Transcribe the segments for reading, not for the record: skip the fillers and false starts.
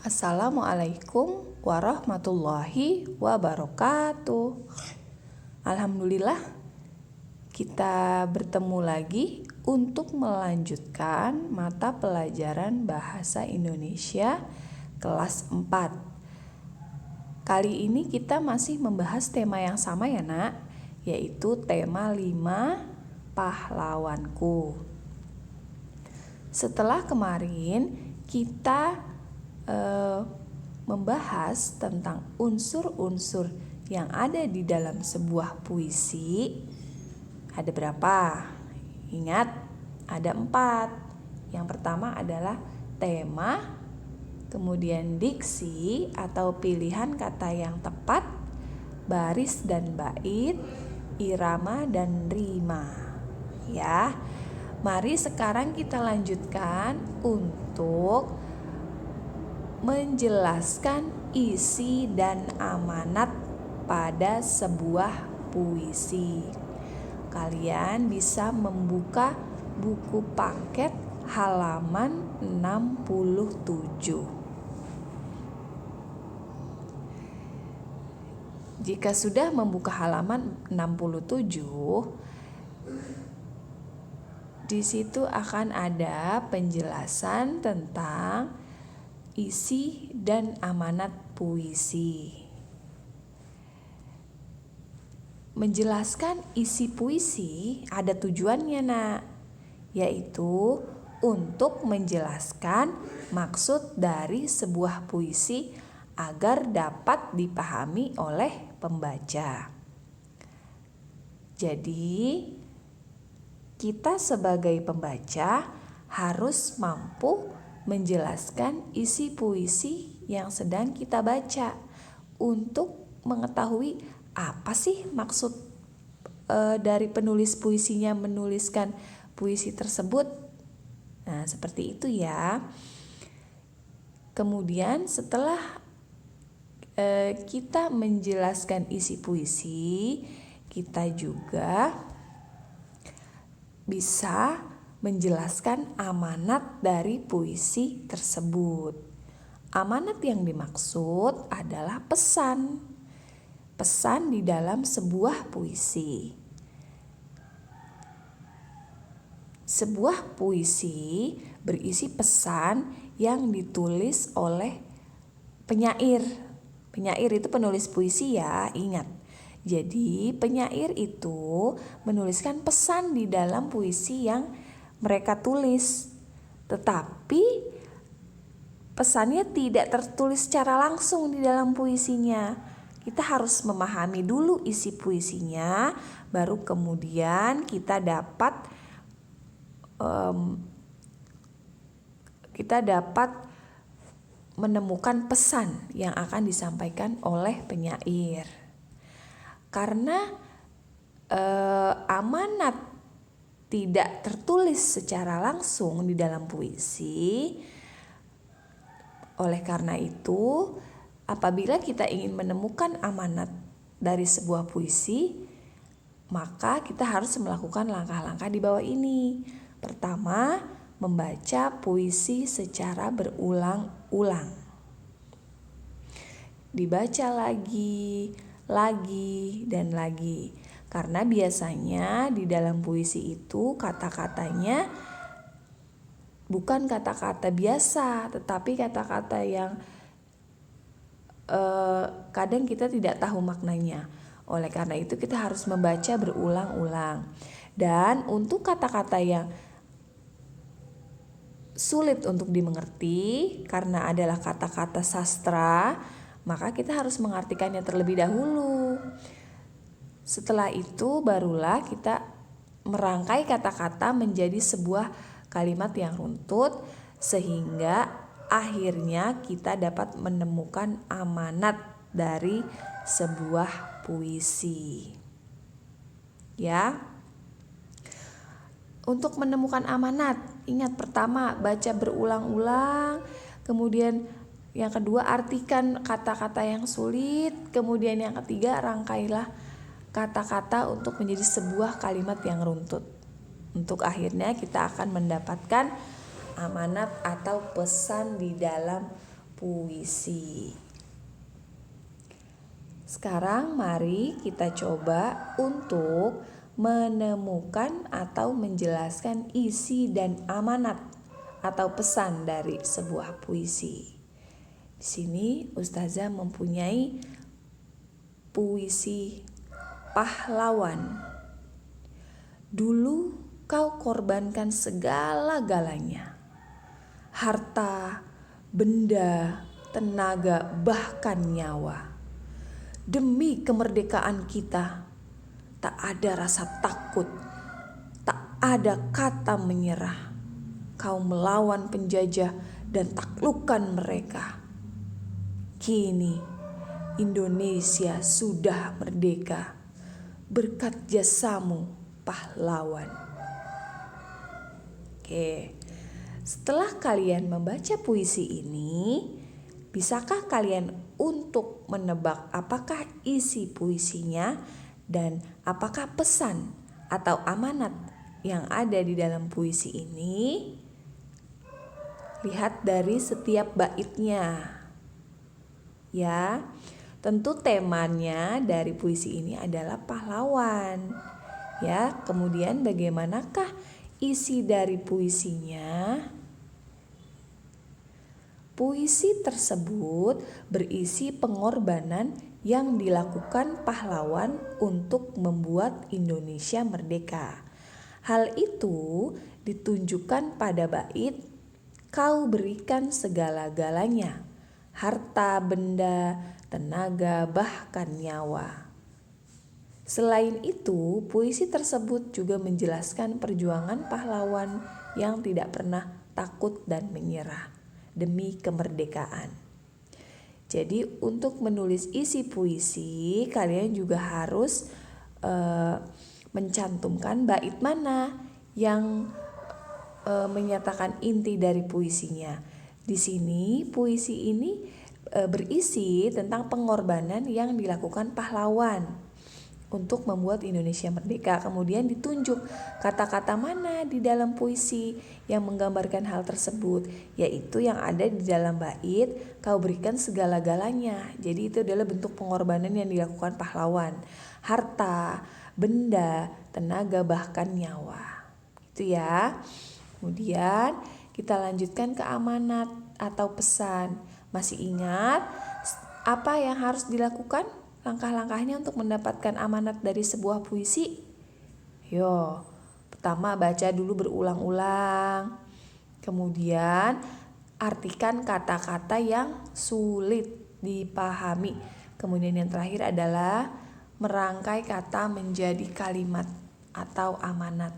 Assalamualaikum warahmatullahi wabarakatuh. Alhamdulillah, kita bertemu lagi untuk melanjutkan mata pelajaran Bahasa Indonesia kelas 4. Kali ini kita masih membahas tema yang sama ya nak, yaitu tema 5 pahlawanku. Setelah kemarin kita membahas tentang unsur-unsur yang ada di dalam sebuah puisi. Ada berapa? Ingat, ada 4. Yang pertama adalah tema, kemudian diksi atau pilihan kata yang tepat, baris dan bait, irama dan rima. Ya, mari sekarang kita lanjutkan untuk menjelaskan isi dan amanat pada sebuah puisi. Kalian bisa membuka buku paket halaman 67. Jika sudah membuka halaman 67, di situ akan ada penjelasan tentang isi dan amanat puisi. Menjelaskan isi puisi ada tujuannya nak, yaitu untuk menjelaskan maksud dari sebuah puisi agar dapat dipahami oleh pembaca. Jadi, kita sebagai pembaca harus mampu menjelaskan isi puisi yang sedang kita baca untuk mengetahui apa sih maksud dari penulis puisinya menuliskan puisi tersebut. Nah, seperti itu ya. Kemudian setelah kita menjelaskan isi puisi, kita juga bisa menjelaskan amanat dari puisi tersebut. Amanat yang dimaksud adalah pesan di dalam sebuah puisi. Sebuah puisi berisi pesan yang ditulis oleh penyair. Penyair itu penulis puisi ya, ingat. Jadi penyair itu menuliskan pesan di dalam puisi yang mereka tulis, tetapi pesannya tidak tertulis secara langsung di dalam puisinya. Kita harus memahami dulu isi puisinya, baru kemudian kita dapat menemukan pesan yang akan disampaikan oleh penyair. Karena amanat tidak tertulis secara langsung di dalam puisi. Oleh karena itu, apabila kita ingin menemukan amanat dari sebuah puisi, maka kita harus melakukan langkah-langkah di bawah ini. Pertama, membaca puisi secara berulang-ulang. Dibaca lagi, dan lagi. Karena biasanya di dalam puisi itu kata-katanya bukan kata-kata biasa, tetapi kata-kata yang kadang kita tidak tahu maknanya. Oleh karena itu kita harus membaca berulang-ulang. Dan untuk kata-kata yang sulit untuk dimengerti karena adalah kata-kata sastra, maka kita harus mengartikannya terlebih dahulu. Setelah itu barulah kita merangkai kata-kata menjadi sebuah kalimat yang runtut sehingga akhirnya kita dapat menemukan amanat dari sebuah puisi. Ya. Untuk menemukan amanat, ingat pertama baca berulang-ulang, kemudian yang kedua artikan kata-kata yang sulit, kemudian yang ketiga rangkailah kata-kata untuk menjadi sebuah kalimat yang runtut. Untuk akhirnya kita akan mendapatkan amanat atau pesan di dalam puisi. Sekarang mari kita coba untuk menemukan atau menjelaskan isi dan amanat atau pesan dari sebuah puisi. Di sini Ustazah mempunyai puisi Pahlawan. Dulu kau korbankan segala-galanya, harta, benda, tenaga, bahkan nyawa. Demi kemerdekaan kita, tak ada rasa takut, tak ada kata menyerah. Kau melawan penjajah dan taklukkan mereka. Kini Indonesia sudah merdeka berkat jasamu, pahlawan. Oke, setelah kalian membaca puisi ini, bisakah kalian untuk menebak apakah isi puisinya dan apakah pesan atau amanat yang ada di dalam puisi ini? Lihat dari setiap baitnya. Ya, tentu temanya dari puisi ini adalah pahlawan. Ya, kemudian bagaimanakah isi dari puisinya? Puisi tersebut berisi pengorbanan yang dilakukan pahlawan untuk membuat Indonesia merdeka. Hal itu ditunjukkan pada bait "Kau berikan segala-galanya, harta, benda, tenaga, bahkan nyawa." Selain itu, puisi tersebut juga menjelaskan perjuangan pahlawan yang tidak pernah takut dan menyerah demi kemerdekaan. Jadi untuk menulis isi puisi, kalian juga harus mencantumkan bait mana yang menyatakan inti dari puisinya. Di sini puisi ini berisi tentang pengorbanan yang dilakukan pahlawan untuk membuat Indonesia merdeka. Kemudian ditunjuk kata-kata mana di dalam puisi yang menggambarkan hal tersebut, yaitu yang ada di dalam bait "Kau berikan segala-galanya". Jadi itu adalah bentuk pengorbanan yang dilakukan pahlawan. Harta, benda, tenaga, bahkan nyawa. Itu ya. Kemudian kita lanjutkan ke amanat atau pesan. Masih ingat apa yang harus dilakukan? Langkah-langkahnya untuk mendapatkan amanat dari sebuah puisi? Yo, pertama baca dulu berulang-ulang. Kemudian artikan kata-kata yang sulit dipahami. Kemudian yang terakhir adalah merangkai kata menjadi kalimat atau amanat.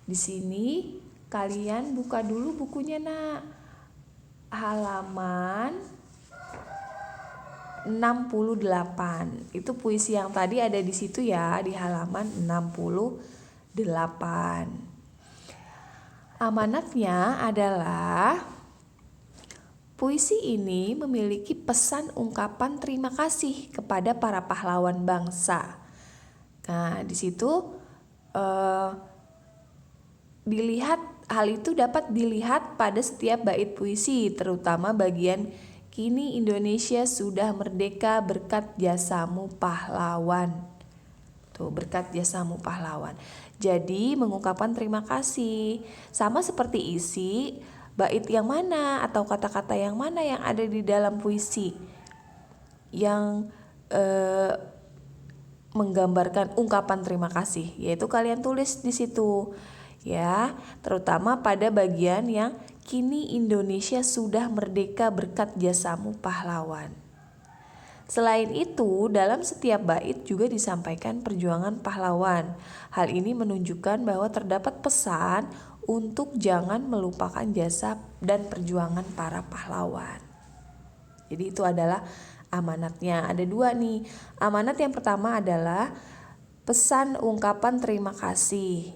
Di sini kalian buka dulu bukunya, Nak. Halaman 68. Itu puisi yang tadi ada di situ ya, di halaman 68. Amanatnya adalah puisi ini memiliki pesan ungkapan terima kasih kepada para pahlawan bangsa. Nah, di situ hal itu dapat dilihat pada setiap bait puisi, terutama bagian "Kini Indonesia sudah merdeka berkat jasamu, pahlawan". Tuh, berkat jasamu, pahlawan. Jadi mengungkapkan terima kasih. Sama seperti isi bait yang mana atau kata-kata yang mana yang ada di dalam puisi yang menggambarkan ungkapan terima kasih, yaitu kalian tulis di situ. Ya, terutama pada bagian yang "Kini Indonesia sudah merdeka berkat jasamu, pahlawan". Selain itu, dalam setiap bait juga disampaikan perjuangan pahlawan. Hal ini menunjukkan bahwa terdapat pesan untuk jangan melupakan jasa dan perjuangan para pahlawan. Jadi itu adalah amanatnya. Ada dua nih. Amanat yang pertama adalah pesan ungkapan terima kasih.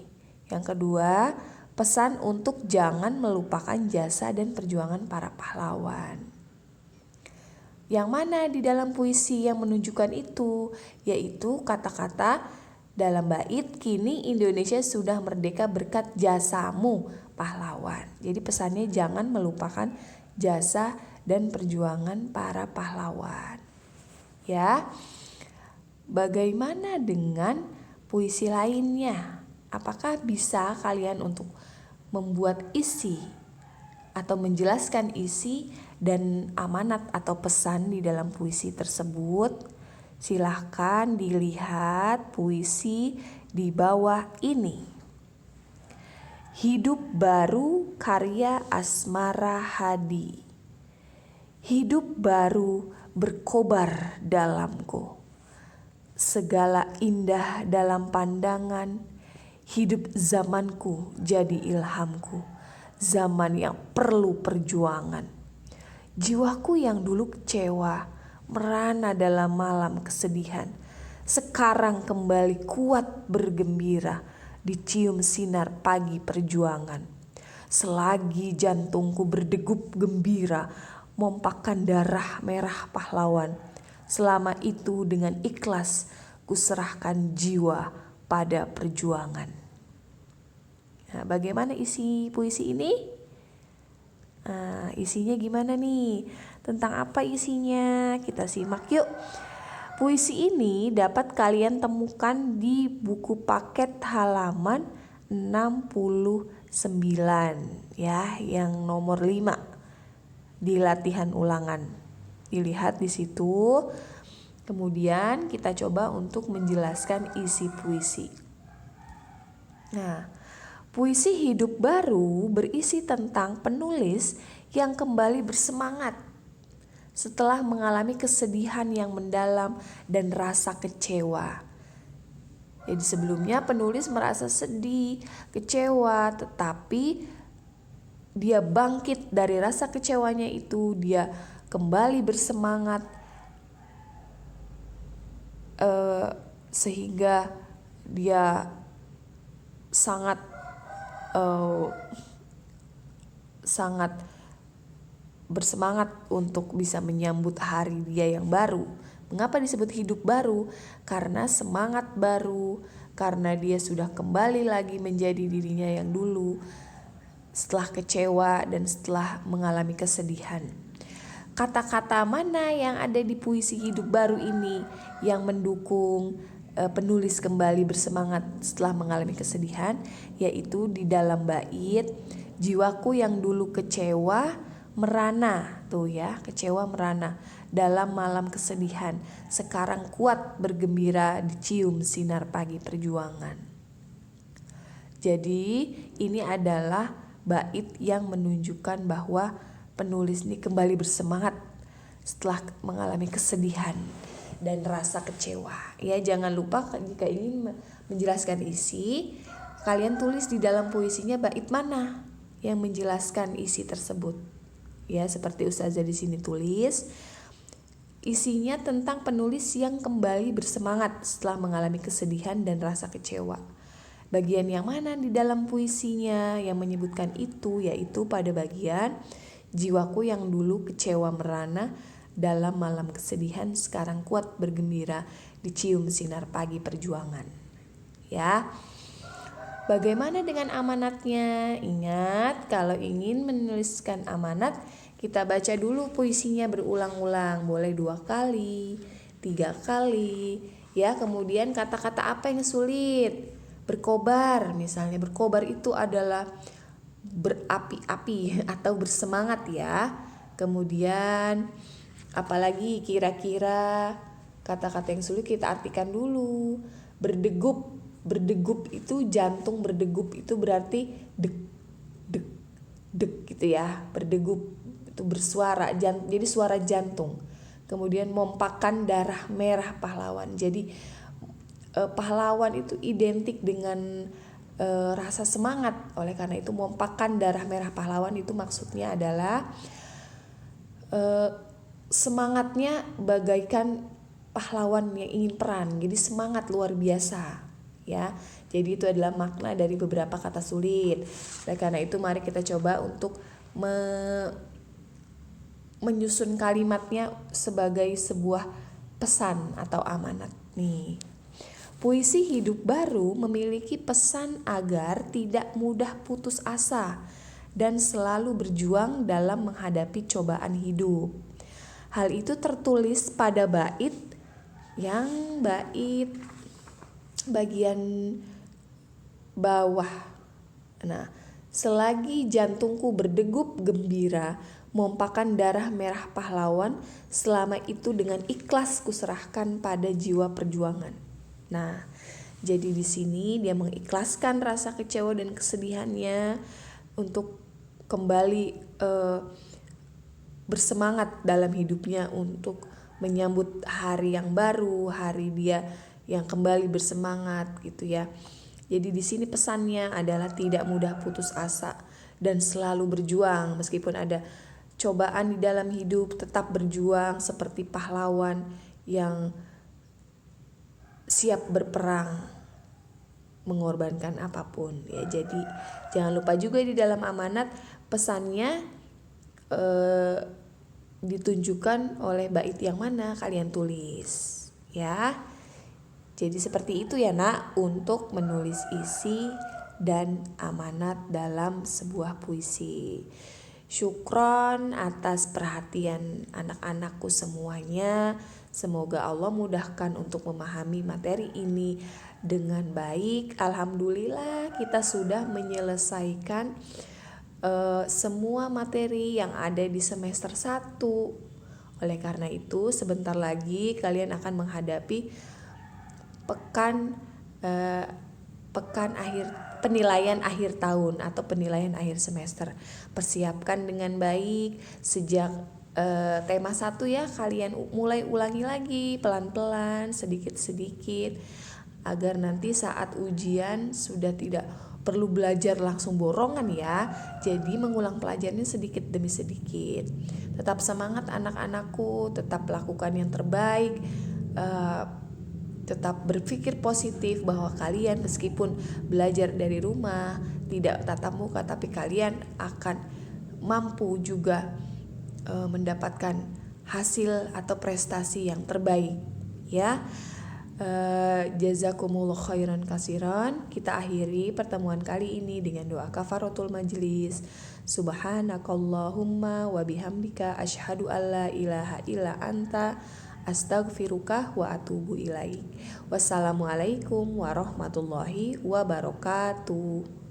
Yang kedua, pesan untuk jangan melupakan jasa dan perjuangan para pahlawan. Yang mana di dalam puisi yang menunjukkan itu? Yaitu kata-kata dalam bait "Kini Indonesia sudah merdeka berkat jasamu, pahlawan". Jadi pesannya jangan melupakan jasa dan perjuangan para pahlawan. Ya. Bagaimana dengan puisi lainnya? Apakah bisa kalian untuk membuat isi atau menjelaskan isi dan amanat atau pesan di dalam puisi tersebut? Silahkan dilihat puisi di bawah ini. Hidup baru karya Asmara Hadi. Hidup baru berkobar dalamku. Segala indah dalam pandangan, hidup zamanku jadi ilhamku, zaman yang perlu perjuangan. Jiwaku yang dulu kecewa, merana dalam malam kesedihan, sekarang kembali kuat bergembira, dicium sinar pagi perjuangan. Selagi jantungku berdegup gembira, mompakkan darah merah pahlawan. Selama itu dengan ikhlas kuserahkan jiwa pada perjuangan. Nah, bagaimana isi puisi ini? Isinya gimana nih? Tentang apa isinya? Kita simak yuk. Puisi ini dapat kalian temukan di buku paket halaman 69 ya, yang nomor 5 di latihan ulangan. Dilihat di situ. Kemudian kita coba untuk menjelaskan isi puisi. Nah, puisi hidup baru berisi tentang penulis yang kembali bersemangat setelah mengalami kesedihan yang mendalam dan rasa kecewa. Jadi sebelumnya penulis merasa sedih, kecewa, tetapi dia bangkit dari rasa kecewanya itu, dia kembali bersemangat sehingga dia sangat bersemangat untuk bisa menyambut hari dia yang baru. Mengapa disebut hidup baru? Karena semangat baru, karena dia sudah kembali lagi menjadi dirinya yang dulu setelah kecewa dan setelah mengalami kesedihan. Kata-kata mana yang ada di puisi hidup baru ini yang mendukung penulis kembali bersemangat setelah mengalami kesedihan? Yaitu di dalam bait, jiwaku yang dulu kecewa merana, tuh ya, kecewa merana dalam malam kesedihan, sekarang kuat bergembira dicium sinar pagi perjuangan. Jadi ini adalah bait yang menunjukkan bahwa penulis ini kembali bersemangat setelah mengalami kesedihan dan rasa kecewa. Ya, jangan lupa jika ingin menjelaskan isi, kalian tulis di dalam puisinya bait mana yang menjelaskan isi tersebut. Ya, seperti Ustazah di sini tulis, isinya tentang penulis yang kembali bersemangat setelah mengalami kesedihan dan rasa kecewa. Bagian yang mana di dalam puisinya yang menyebutkan itu? Yaitu pada bagian jiwaku yang dulu kecewa merana dalam malam kesedihan, sekarang kuat bergembira dicium sinar pagi perjuangan. Ya. Bagaimana dengan amanatnya? Ingat, kalau ingin menuliskan amanat, kita baca dulu puisinya berulang-ulang. Boleh 2 kali, 3 kali. Ya, kemudian kata-kata apa yang sulit? Berkobar, misalnya berkobar itu adalah berapi-api atau bersemangat ya. Kemudian apalagi kira-kira kata-kata yang sulit kita artikan dulu. Berdegup itu jantung, berdegup itu berarti deg deg deg gitu ya. Berdegup itu bersuara, jadi suara jantung. Kemudian mompakan darah merah pahlawan. Jadi pahlawan itu identik dengan rasa semangat. Oleh karena itu mompakan darah merah pahlawan itu maksudnya adalah semangatnya bagaikan pahlawan yang ingin perang. Jadi semangat luar biasa ya. Jadi itu adalah makna dari beberapa kata sulit. Oleh karena itu mari kita coba untuk menyusun kalimatnya sebagai sebuah pesan atau amanat nih. Puisi hidup baru memiliki pesan agar tidak mudah putus asa dan selalu berjuang dalam menghadapi cobaan hidup. Hal itu tertulis pada bait bagian bawah. Nah, selagi jantungku berdegup gembira, mompakan darah merah pahlawan, selama itu dengan ikhlas kuserahkan pada jiwa perjuangan. Nah, jadi di sini dia mengikhlaskan rasa kecewa dan kesedihannya untuk kembali bersemangat dalam hidupnya untuk menyambut hari yang baru, hari dia yang kembali bersemangat gitu ya. Jadi di sini pesannya adalah tidak mudah putus asa dan selalu berjuang meskipun ada cobaan di dalam hidup, tetap berjuang seperti pahlawan yang siap berperang, mengorbankan apapun ya. Jadi jangan lupa juga di dalam amanat pesannya ditunjukkan oleh bait yang mana kalian tulis ya. Jadi seperti itu ya nak untuk menulis isi dan amanat dalam sebuah puisi. Syukron atas perhatian anak-anakku semuanya. Semoga Allah mudahkan untuk memahami materi ini dengan baik. Alhamdulillah kita sudah menyelesaikan semua materi yang ada di semester 1. Oleh karena itu sebentar lagi kalian akan menghadapi pekan akhir penilaian akhir tahun atau penilaian akhir semester. Persiapkan dengan baik sejak tema 1 ya, kalian mulai ulangi lagi pelan-pelan sedikit-sedikit agar nanti saat ujian sudah tidak perlu belajar langsung borongan ya. Jadi mengulang pelajarannya sedikit demi sedikit. Tetap semangat anak-anakku, tetap lakukan yang terbaik. Tetap berpikir positif bahwa kalian meskipun belajar dari rumah, tidak tatap muka, tapi kalian akan mampu juga mendapatkan hasil atau prestasi yang terbaik ya. Jazakumullah khairan kasiran. Kita akhiri pertemuan kali ini dengan doa kafaratul majlis. Subhanakallahumma wa bihamdika asyhadu alla ilaha illa anta astaghfiruka wa atubu ilaik. Wassalamualaikum warahmatullahi wabarakatuh.